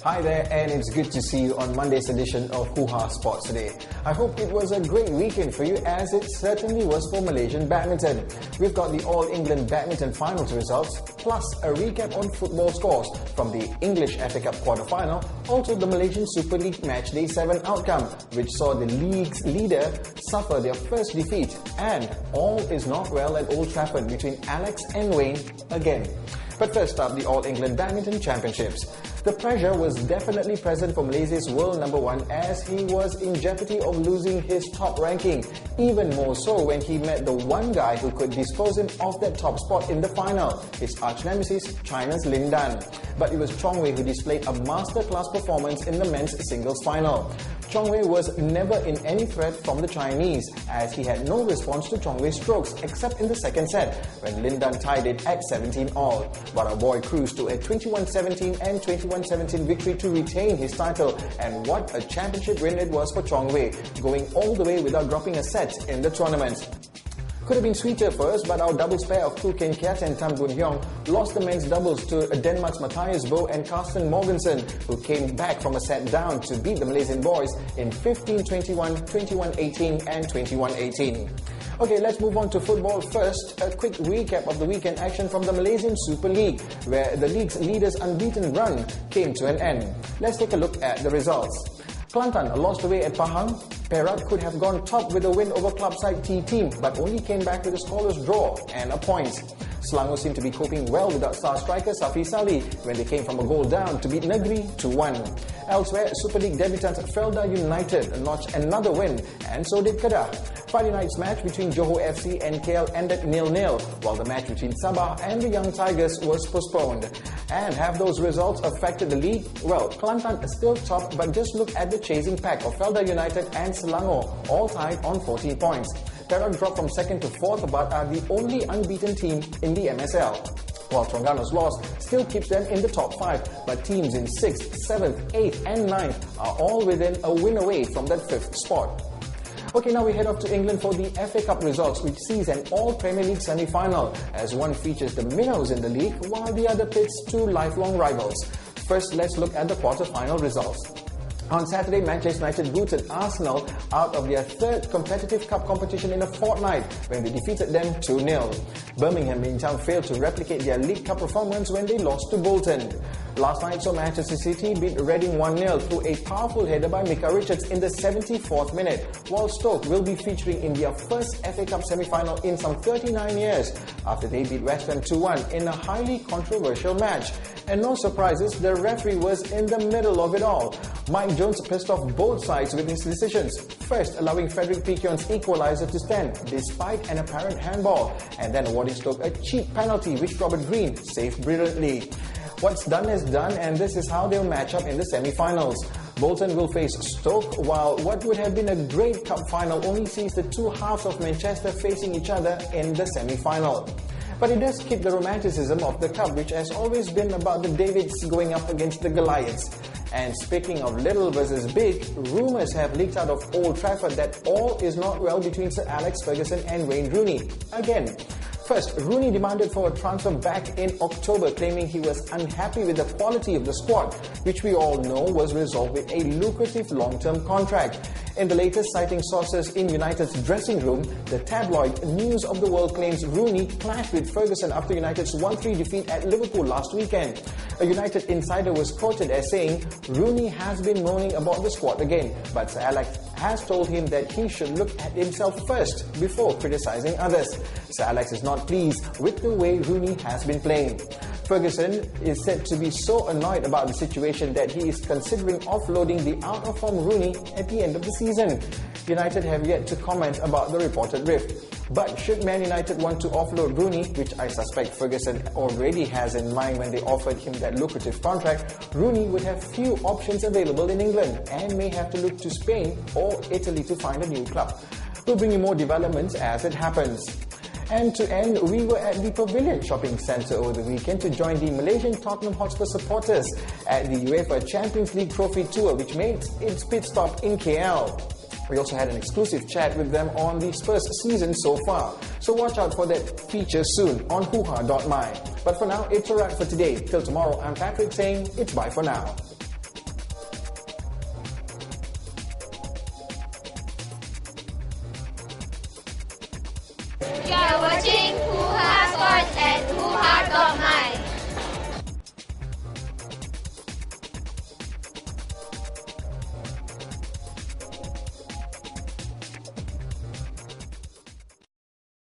Hi there, and it's good to see you on Monday's edition of Hoohaa Sports Today. I hope it was a great weekend for you, as it certainly was for Malaysian badminton. We've got the All-England Badminton Finals results, plus a recap on football scores from the English FA Cup quarter-final, also the Malaysian Super League Matchday 7 outcome, which saw the league's leader suffer their first defeat, and all is not well at Old Trafford between Alex and Wayne again. But first up, the All-England Badminton Championships. The pressure was definitely present for Malaysia's world number one, as he was in jeopardy of losing his top ranking, even more so when he met the one guy who could dispose him of that top spot in the final, his arch-nemesis, China's Lin Dan. But it was Chong Wei who displayed a masterclass performance in the men's singles final. Chong Wei was never in any threat from the Chinese, as he had no response to Chong Wei's strokes except in the second set, when Lin Dan tied it at 17-all. But our boy cruised to a 21-17 and 21-17 victory to retain his title, and what a championship win it was for Chong Wei, going all the way without dropping a set in the tournament. Could have been sweeter for us, but our doubles pair of Tu Ken Kiat and Tam Boon Hyung lost the men's doubles to Denmark's Matthias Bo and Carsten Morgensen, who came back from a set down to beat the Malaysian boys in 15-21, 21-18 and 21-18. Okay, let's move on to football first. A quick recap of the weekend action from the Malaysian Super League, where the league's leaders' unbeaten run came to an end. Let's take a look at the results. Kelantan lost away at Pahang. Perak could have gone top with a win over club side T-Team, but only came back with a scoreless draw and a point. Selangor seemed to be coping well without star striker Safi Salih when they came from a goal down to beat Negeri 2-1. Elsewhere, Super League debutant Felda United notched another win, and so did Kedah. Friday night's match between Johor FC and KL ended 0-0, while the match between Sabah and the Young Tigers was postponed. And have those results affected the league? Well, Kelantan is still top, but just look at the chasing pack of Felda United and Selangor, all tied on 14 points. Perak dropped from 2nd to 4th, but are the only unbeaten team in the MSL. While Terenggano's loss still keeps them in the top 5, but teams in 6th, 7th, 8th and 9th are all within a win away from that 5th spot. Okay, now we head off to England for the FA Cup results, which sees an all-Premier League semi-final, as one features the minnows in the league, while the other pits two lifelong rivals. First, let's look at the quarter-final results. On Saturday, Manchester United booted Arsenal out of their third competitive cup competition in a fortnight when they defeated them 2-0. Birmingham, meantime, failed to replicate their League Cup performance when they lost to Bolton. Last night saw Manchester City beat Reading 1-0 through a powerful header by Micah Richards in the 74th minute, while Stoke will be featuring in their first FA Cup semi-final in some 39 years after they beat West Ham 2-1 in a highly controversial match. And no surprises, the referee was in the middle of it all. Mike Jones pissed off both sides with his decisions, first allowing Frederick Piquion's equaliser to stand despite an apparent handball, and then awarding Stoke a cheap penalty which Robert Green saved brilliantly. What's done is done, and this is how they'll match up in the semi-finals. Bolton will face Stoke, while what would have been a great cup final only sees the two halves of Manchester facing each other in the semi-final. But it does keep the romanticism of the cup, which has always been about the Davids going up against the Goliaths. And speaking of little versus big, rumours have leaked out of Old Trafford that all is not well between Sir Alex Ferguson and Wayne Rooney. Again. First, Rooney demanded for a transfer back in October, claiming he was unhappy with the quality of the squad, which we all know was resolved with a lucrative long-term contract. In the latest, citing sources in United's dressing room, the tabloid News of the World claims Rooney clashed with Ferguson after United's 1-3 defeat at Liverpool last weekend. A United insider was quoted as saying, "Rooney has been moaning about the squad again, but Sir Alex has told him that he should look at himself first before criticising others." Sir Alex is not pleased with the way Rooney has been playing. Ferguson is said to be so annoyed about the situation that he is considering offloading the out-of-form Rooney at the end of the season. United have yet to comment about the reported rift. But should Man United want to offload Rooney, which I suspect Ferguson already has in mind when they offered him that lucrative contract, Rooney would have few options available in England and may have to look to Spain or Italy to find a new club. We'll bring you more developments as it happens. And to end, we were at the Pavilion Shopping Centre over the weekend to join the Malaysian Tottenham Hotspur supporters at the UEFA Champions League Trophy Tour, which made its pit stop in KL. We also had an exclusive chat with them on the Spurs season so far. So watch out for that feature soon on Hoohaa.my. But for now, it's a wrap for today. Till tomorrow, I'm Patrick saying it's bye for now.